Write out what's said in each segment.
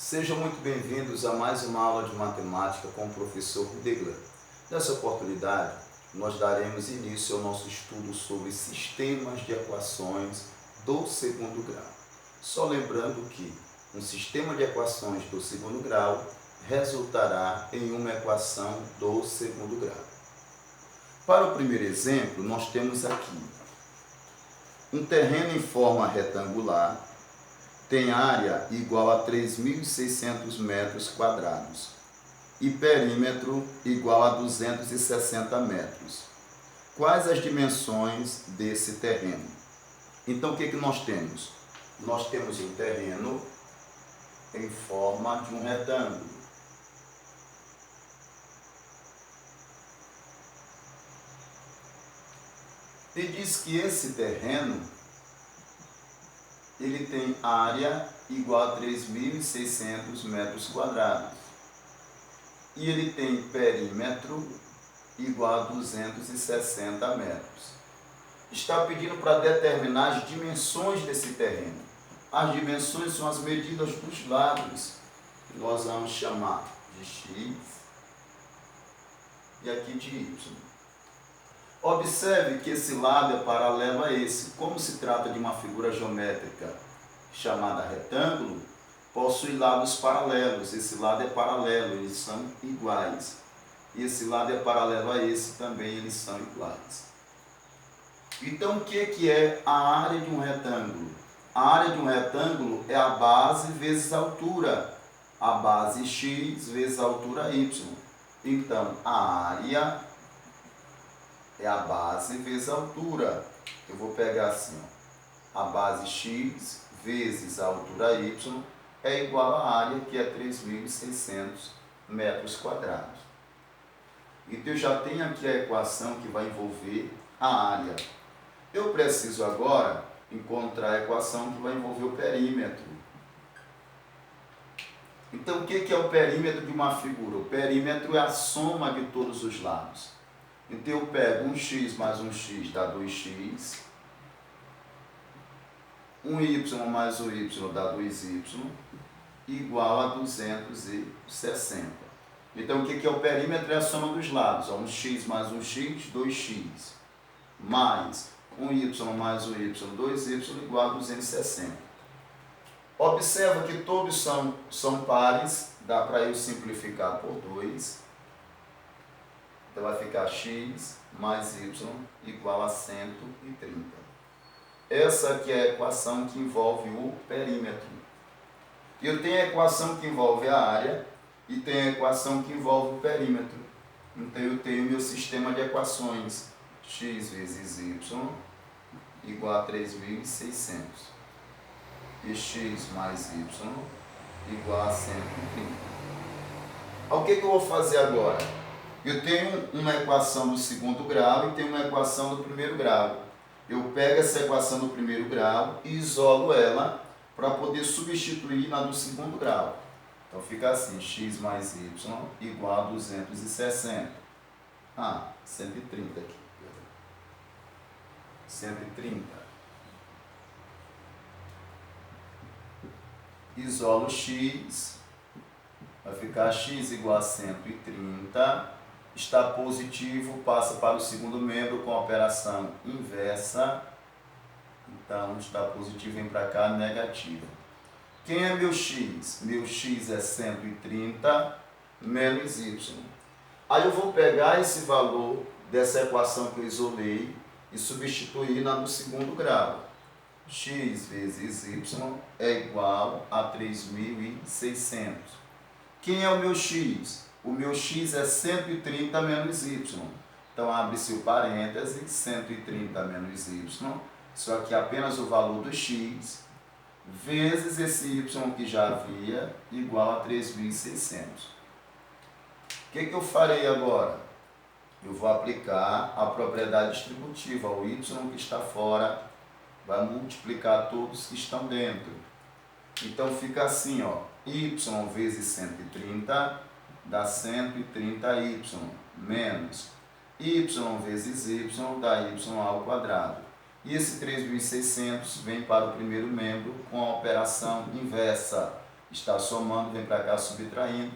Sejam muito bem-vindos a mais uma aula de matemática com o professor Rudegler. Nessa oportunidade, nós daremos início ao nosso estudo sobre sistemas de equações do segundo grau. Só lembrando que um sistema de equações do segundo grau resultará em uma equação do segundo grau. Para o primeiro exemplo, nós temos aqui um terreno em forma retangular, tem área igual a 3.600 metros quadrados e perímetro igual a 260 metros. Quais as dimensões desse terreno? Então, o que nós temos? Nós temos um terreno em forma de um retângulo. E diz que esse terreno ele tem área igual a 3.600 metros quadrados. E ele tem perímetro igual a 260 metros. Está pedindo para determinar as dimensões desse terreno. As dimensões são as medidas dos lados, que nós vamos chamar de x e aqui de y. Observe que esse lado é paralelo a esse. Como se trata de uma figura geométrica chamada retângulo, possui lados paralelos. Esse lado é paralelo, eles são iguais. E esse lado é paralelo a esse também, eles são iguais. Então, o que é a área de um retângulo? A área de um retângulo é a base vezes a altura. A base x vezes a altura y. Então, a área é a base vezes a altura. Eu vou pegar assim, ó. A base x vezes a altura y é igual à área, que é 3.600 metros quadrados. Então, eu já tenho aqui a equação que vai envolver a área. Eu preciso agora encontrar a equação que vai envolver o perímetro. Então, o que é o perímetro de uma figura? O perímetro é a soma de todos os lados. Então, eu pego um x mais um x dá 2x, um y mais um y dá 2y, igual a 260. Então, o que é o perímetro? É a soma dos lados. Um x mais um x, 2x, mais um y mais um y, 2y, igual a 260. Observa que todos são pares, dá para eu simplificar por 2. Então, vai ficar x mais y igual a 130. Essa aqui é a equação que envolve o perímetro. Eu tenho a equação que envolve a área e tenho a equação que envolve o perímetro. Então, eu tenho meu sistema de equações. X vezes y igual a 3.600. E x mais y igual a 130. O que eu vou fazer agora? Eu tenho uma equação do segundo grau e tenho uma equação do primeiro grau. Eu pego essa equação do primeiro grau e isolo ela para poder substituir na do segundo grau. Então fica assim, x mais y igual a 260. 130 aqui. 130. Isolo x, vai ficar x igual a 130. Está positivo, passa para o segundo membro com a operação inversa. Então, está positivo, vem para cá, negativo. Quem é meu x? Meu x é 130 menos y. Aí eu vou pegar esse valor dessa equação que eu isolei e substituir na do segundo grau. X vezes y é igual a 3.600. Quem é o meu x? O meu x é 130 menos y. Então, abre-se o parêntese, 130 menos y. Só que apenas o valor do x, vezes esse y que já havia, igual a 3.600. O que eu farei agora? Eu vou aplicar a propriedade distributiva. O y que está fora vai multiplicar todos que estão dentro. Então, fica assim, ó, y vezes 130 dá 130y, menos y vezes y dá y ao quadrado. E esse 3.600 vem para o primeiro membro com a operação inversa. está somando, vem para cá subtraindo,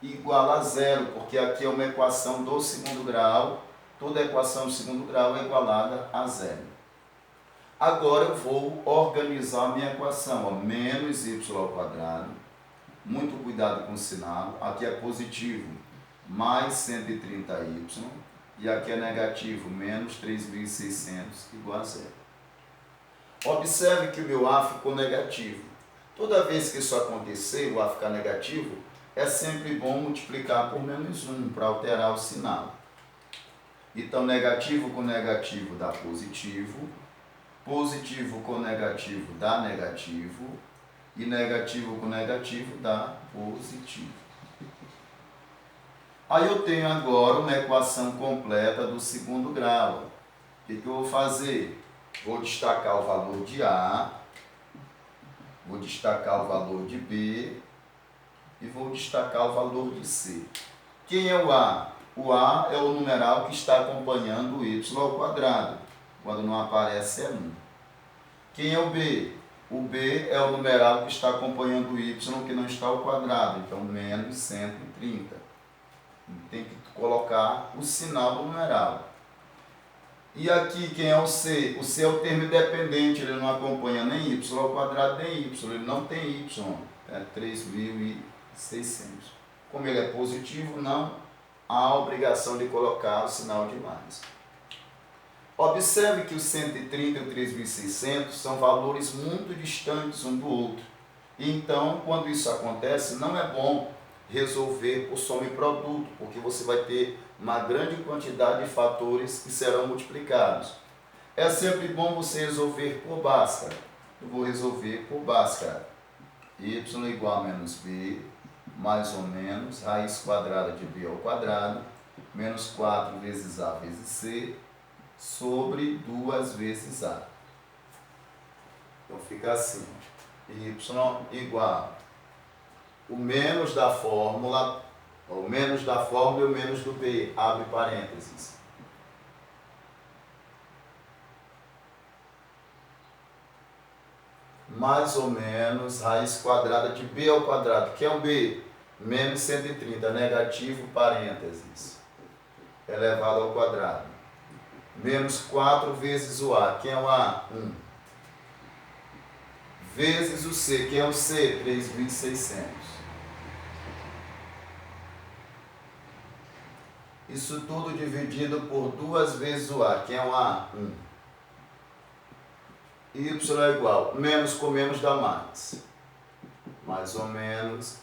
igual a zero, porque aqui é uma equação do segundo grau, toda equação do segundo grau é igualada a zero. Agora eu vou organizar a minha equação, ó, menos y ao quadrado, muito cuidado com o sinal, aqui é positivo, mais 130y, e aqui é negativo, menos 3.600, igual a zero. Observe que o meu A ficou negativo. Toda vez que isso acontecer, o A ficar negativo, é sempre bom multiplicar por menos 1 para alterar o sinal. Então, negativo com negativo dá positivo, positivo com negativo dá negativo, e negativo com negativo dá positivo. Aí eu tenho agora uma equação completa do segundo grau. O que eu vou fazer? Vou destacar o valor de A, vou destacar o valor de B e vou destacar o valor de C. Quem é o A? O A é o numeral que está acompanhando o y ao quadrado. Quando não aparece é 1. Quem é o B? O B é o numeral que está acompanhando o y que não está ao quadrado. Então, menos 130. Tem que colocar o sinal do numeral. E aqui, quem é o C? O C é o termo independente, ele não acompanha nem y ao quadrado, nem y. Ele não tem y, é 3.600. Como ele é positivo, não há obrigação de colocar o sinal de mais. Observe que o 130 e o 3.600 são valores muito distantes um do outro. Então, quando isso acontece, não é bom resolver por soma e produto, porque você vai ter uma grande quantidade de fatores que serão multiplicados. É sempre bom você resolver por Bhaskara. Eu vou resolver por Bhaskara. Y igual a menos b, mais ou menos, raiz quadrada de b ao quadrado, menos 4 vezes a vezes c, sobre 2 vezes a. Então fica assim, y igual o menos da fórmula, o menos da fórmula e o menos do b, abre parênteses. Mais ou menos raiz quadrada de b ao quadrado, que é o b, menos 130, negativo, parênteses, elevado ao quadrado. Menos 4 vezes o a, que é o a? 1. Vezes o c, que é o c? 3.600. Isso tudo dividido por 2 vezes o a, que é o a? 1. Y é igual, menos com menos dá mais. Mais ou menos.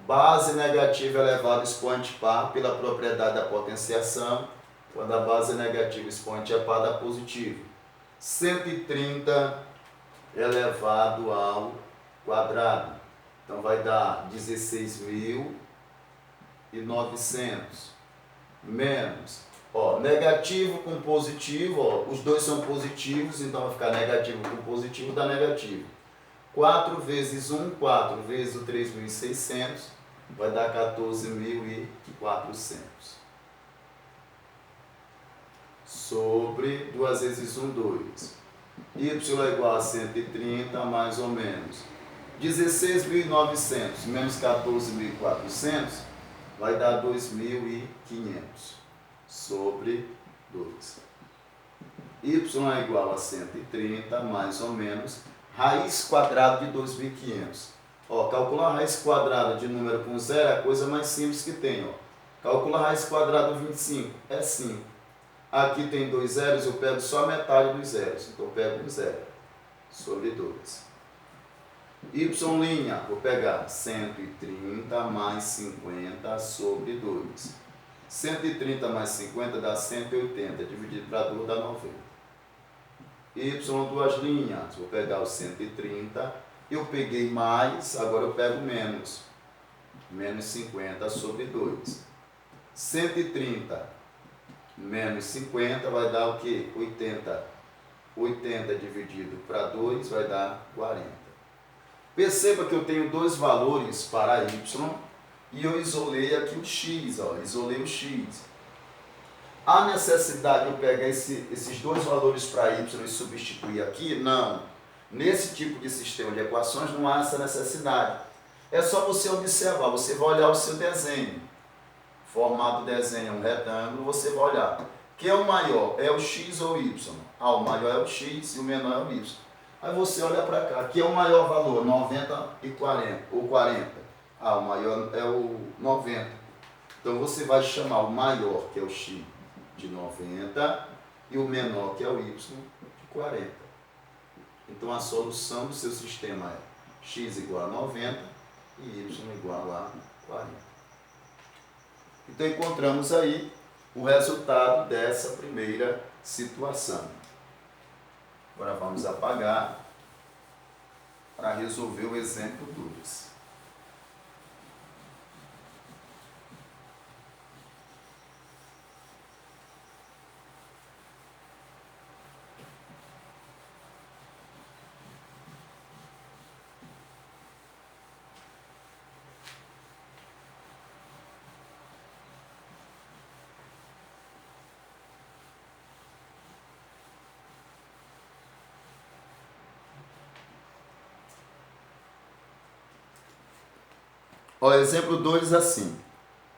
Base negativa elevado a expoente par pela propriedade da potenciação. Quando a base é negativa, expoente é par, dá positivo. 130 elevado ao quadrado. Então vai dar 16.900. Menos, ó, negativo com positivo, ó, os dois são positivos, então vai ficar negativo com positivo, dá negativo. 4 vezes 1, 4 vezes o 3.600, vai dar 14.400. Sobre 2 vezes 1, 2. Y é igual a 130, mais ou menos. 16.900 menos 14.400, vai dar 2.500 sobre 2. Y é igual a 130, mais ou menos, raiz quadrada de 2.500. Ó, calcular a raiz quadrada de número com zero é a coisa mais simples que tem. Ó. Calcular a raiz quadrada de 25 é 5. Aqui tem 2 zeros, eu pego só a metade dos zeros. Então eu pego 1 zero sobre 2. Y', vou pegar 130 mais 50 sobre 2. 130 mais 50 dá 180, dividido para 2 dá 90. Y, 2 linhas, vou pegar o 130, eu peguei mais, agora eu pego menos. Menos 50 sobre 2. 130 menos 50 vai dar o quê? 80. 80 dividido para 2 vai dar 40. Perceba que eu tenho dois valores para y e eu isolei aqui o x, ó, isolei o x. Há necessidade de eu pegar esses dois valores para y e substituir aqui? Não. Nesse tipo de sistema de equações não há essa necessidade. É só você observar, você vai olhar o seu desenho. Formato do desenho é um retângulo, você vai olhar. Quem é o maior? É o X ou o Y? Ah, o maior é o X e o menor é o Y. Aí você olha para cá, que é o maior valor? 90 e 40, ou 40. Ah, o maior é o 90. Então você vai chamar o maior, que é o X, de 90, e o menor, que é o Y, de 40. Então a solução do seu sistema é X igual a 90 e Y igual a 40. Então encontramos aí o resultado dessa primeira situação. Agora vamos apagar para resolver o exemplo 2. O exemplo 2 assim.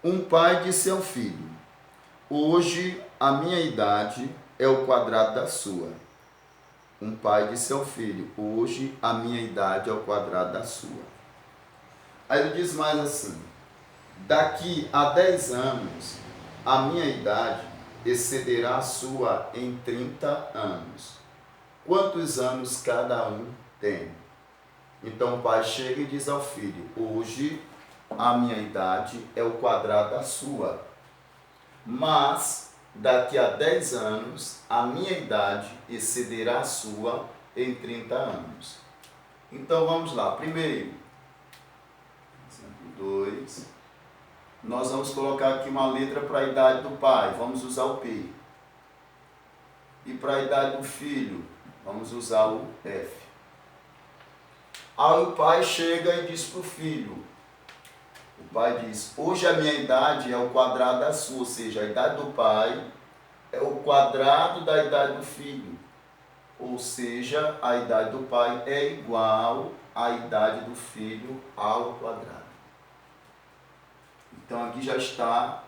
Um pai disse ao filho: hoje a minha idade é o quadrado da sua. Um pai disse ao filho: hoje a minha idade é o quadrado da sua. Aí ele diz mais assim: daqui a 10 anos a minha idade excederá a sua em 30 anos. Quantos anos cada um tem? Então o pai chega e diz ao filho: hoje a minha idade é o quadrado da sua, mas daqui a 10 anos a minha idade excederá a sua em 30 anos. Então vamos lá. Primeiro, exemplo 2, nós vamos colocar aqui uma letra para a idade do pai, vamos usar o P. E para a idade do filho, vamos usar o F. Aí o pai chega e diz para o filho, o pai diz: hoje a minha idade é o quadrado da sua, ou seja, a idade do pai é o quadrado da idade do filho. Ou seja, a idade do pai é igual à idade do filho ao quadrado. Então aqui já está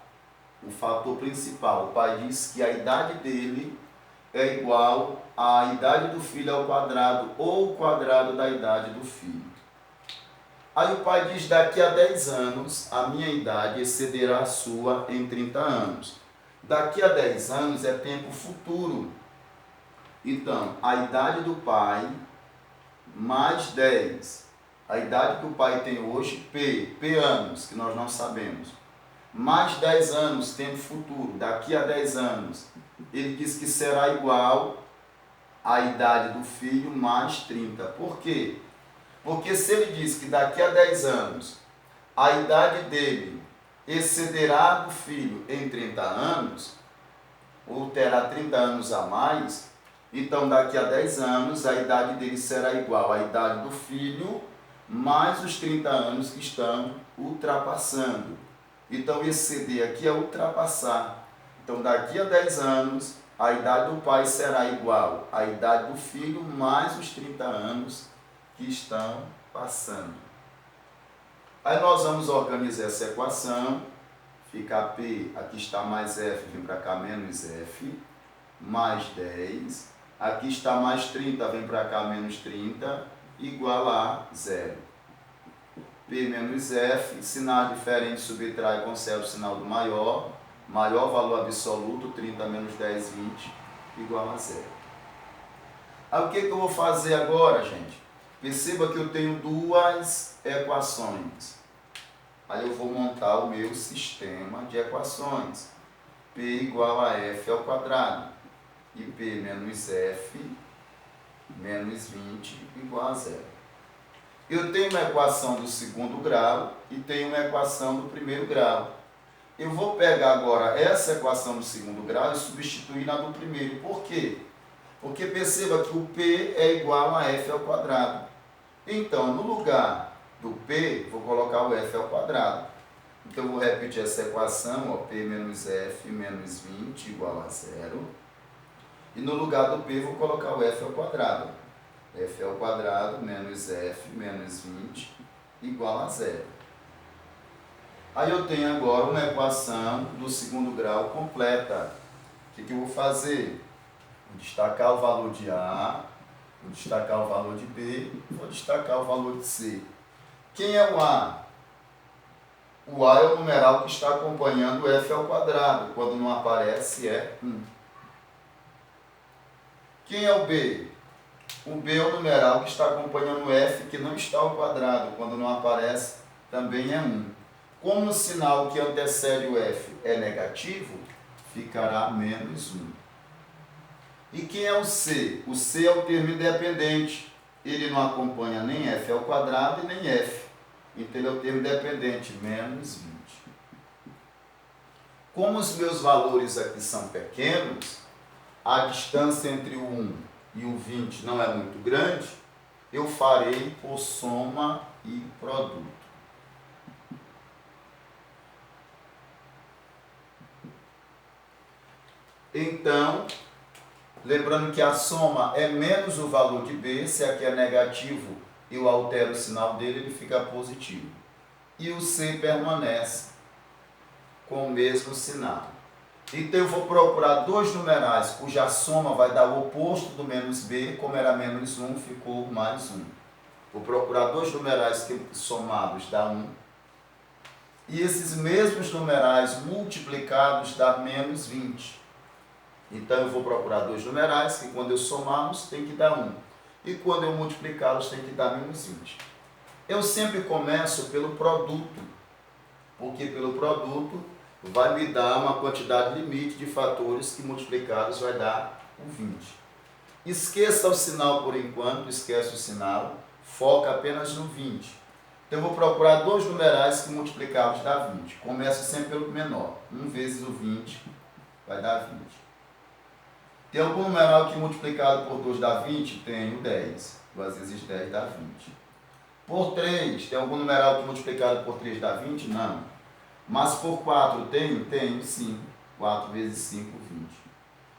o fator principal. O pai diz que a idade dele é igual à idade do filho ao quadrado, ou o quadrado da idade do filho. Aí o pai diz: daqui a 10 anos a minha idade excederá a sua em 30 anos. Daqui a 10 anos é tempo futuro. Então, a idade do pai mais 10. A idade que o pai tem hoje, P anos, que nós não sabemos. Mais 10 anos, tempo futuro. Daqui a 10 anos, ele diz que será igual à idade do filho mais 30. Por quê? Porque se ele diz que daqui a 10 anos a idade dele excederá a do filho em 30 anos, ou terá 30 anos a mais, então daqui a 10 anos a idade dele será igual à idade do filho mais os 30 anos que estão ultrapassando. Então exceder aqui é ultrapassar. Então daqui a 10 anos a idade do pai será igual à idade do filho mais os 30 anos que estão passando. Aí nós vamos organizar essa equação. Fica P, aqui está mais F, vem para cá menos F, mais 10. Aqui está mais 30, vem para cá menos 30, igual a 0. P menos F, sinal diferente, subtrai, conserva o sinal do maior. Maior valor absoluto, 30 menos 10, 20, igual a 0. Aí o que eu vou fazer agora, gente? Perceba que eu tenho duas equações. Aí eu vou montar o meu sistema de equações. P igual a F ao quadrado. E P menos F menos 20 igual a 0. Eu tenho uma equação do segundo grau e tenho uma equação do primeiro grau. Eu vou pegar agora essa equação do segundo grau e substituir na do primeiro. Por quê? Porque perceba que o P é igual a F ao quadrado. Então, no lugar do P, vou colocar o F ao quadrado. Então, eu vou repetir essa equação, ó, P menos F menos 20 igual a 0. E no lugar do P, vou colocar o F ao quadrado. F ao quadrado menos F menos 20 igual a zero. Aí eu tenho agora uma equação do segundo grau completa. O que eu vou fazer? Vou destacar o valor de A, vou destacar o valor de B, vou destacar o valor de C. Quem é o A? O A é o numeral que está acompanhando o f ao quadrado. Quando não aparece, é 1. Quem é o B? O B é o numeral que está acompanhando o f que não está ao quadrado. Quando não aparece, também é 1. Como o sinal que antecede o f é negativo, ficará menos 1. E quem é o C? O C é o termo independente. Ele não acompanha nem f ao quadrado e nem f. Então ele é o termo dependente, menos 20. Como os meus valores aqui são pequenos, a distância entre o 1 e o 20 não é muito grande, eu farei por soma e produto. Então, lembrando que a soma é menos o valor de B, se aqui é negativo, eu altero o sinal dele, ele fica positivo. E o C permanece com o mesmo sinal. Então eu vou procurar dois numerais cuja soma vai dar o oposto do menos B, como era menos 1, ficou mais 1. Vou procurar dois numerais que somados dá 1. E esses mesmos numerais multiplicados dá menos 20. Então eu vou procurar dois numerais que quando eu somá-los tem que dar 1. E quando eu multiplicá-los tem que dar menos 20. Eu sempre começo pelo produto, porque pelo produto vai me dar uma quantidade limite de fatores que multiplicados vai dar o 20. Esqueça o sinal por enquanto, esquece o sinal, foca apenas no 20. Então eu vou procurar dois numerais que multiplicados dá 20. Começo sempre pelo menor. 1 vezes o 20 vai dar 20. Tem algum numeral que multiplicado por 2 dá 20? Tenho 10. 2 vezes 10 dá 20. Por 3, tem algum numeral que multiplicado por 3 dá 20? Não. Mas por 4 tenho? Tenho 5. 4 vezes 5, 20.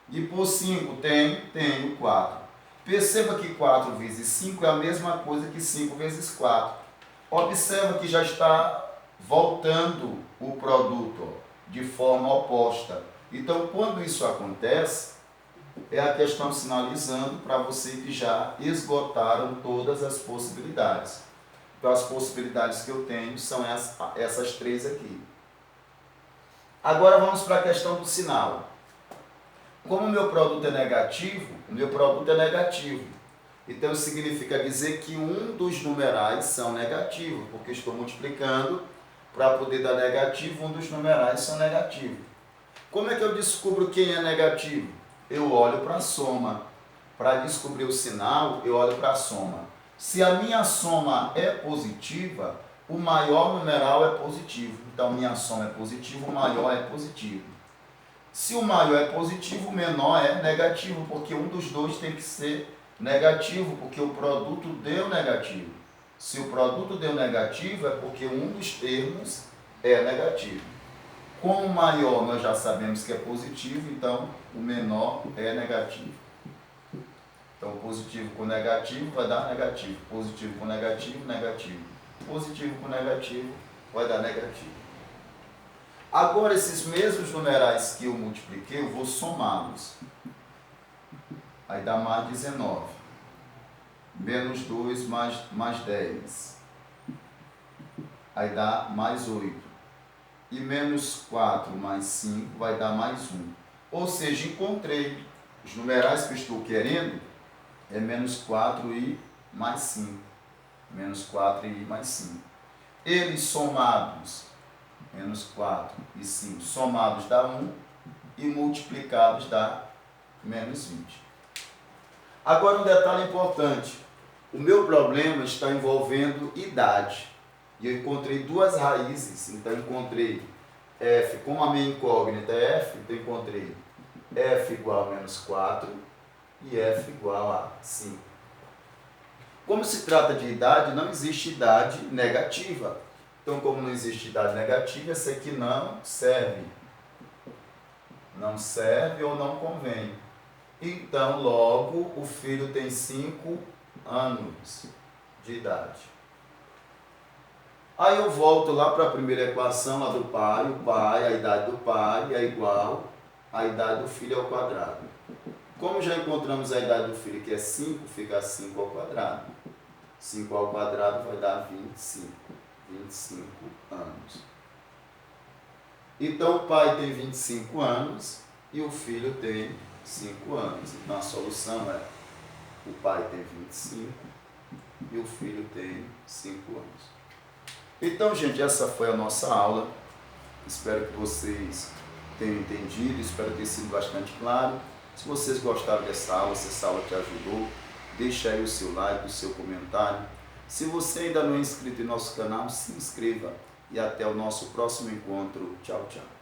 E por 5 tenho 4. Perceba que 4 vezes 5 é a mesma coisa que 5 vezes 4. Observa que já está voltando o produto de forma oposta. Então, quando isso acontece, é a questão sinalizando para você que já esgotaram todas as possibilidades. Então, as possibilidades que eu tenho são essas três aqui. Agora vamos para a questão do sinal. Como o meu produto é negativo, o meu produto é negativo. Então significa dizer que um dos numerais são negativos, porque estou multiplicando para poder dar negativo, um dos numerais são negativos. Como é que eu descubro quem é negativo? Eu olho para a soma. Para descobrir o sinal, eu olho para a soma. Se a minha soma é positiva, o maior numeral é positivo. Então, minha soma é positiva, o maior é positivo. Se o maior é positivo, o menor é negativo, porque um dos dois tem que ser negativo, porque o produto deu negativo. Se o produto deu negativo, é porque um dos termos é negativo. Com o maior, nós já sabemos que é positivo, então o menor é negativo. Então, positivo com negativo vai dar negativo. Positivo com negativo, negativo. Positivo com negativo vai dar negativo. Agora, esses mesmos numerais que eu multipliquei, eu vou somá-los. Aí dá mais 19. Menos 2 mais 10. Aí dá mais 8. E menos 4 mais 5 vai dar mais 1. Ou seja, encontrei os numerais que eu estou querendo, é menos 4 e mais 5. Menos 4 e mais 5. Eles somados, menos 4 e 5, somados dá 1 e multiplicados dá menos 20. Agora um detalhe importante. O meu problema está envolvendo idade. E eu encontrei duas raízes. Então encontrei f, como a minha incógnita é f, então encontrei f igual a menos 4 e f igual a 5. Como se trata de idade, não existe idade negativa. Então, como não existe idade negativa, essa aqui não serve. Não serve ou não convém. Então, logo, o filho tem 5 anos de idade. Aí eu volto lá para a primeira equação lá do pai, o pai, a idade do pai é igual à idade do filho ao quadrado. Como já encontramos a idade do filho, que é 5, fica 5 ao quadrado. 5 ao quadrado vai dar 25 anos. Então o pai tem 25 anos e o filho tem 5 anos. Então a solução é: o pai tem 25 e o filho tem 5 anos. Então, gente, essa foi a nossa aula. Espero que vocês tenham entendido, espero ter sido bastante claro. Se vocês gostaram dessa aula, se essa aula te ajudou, deixa aí o seu like, o seu comentário. Se você ainda não é inscrito em nosso canal, se inscreva. E até o nosso próximo encontro. Tchau, tchau.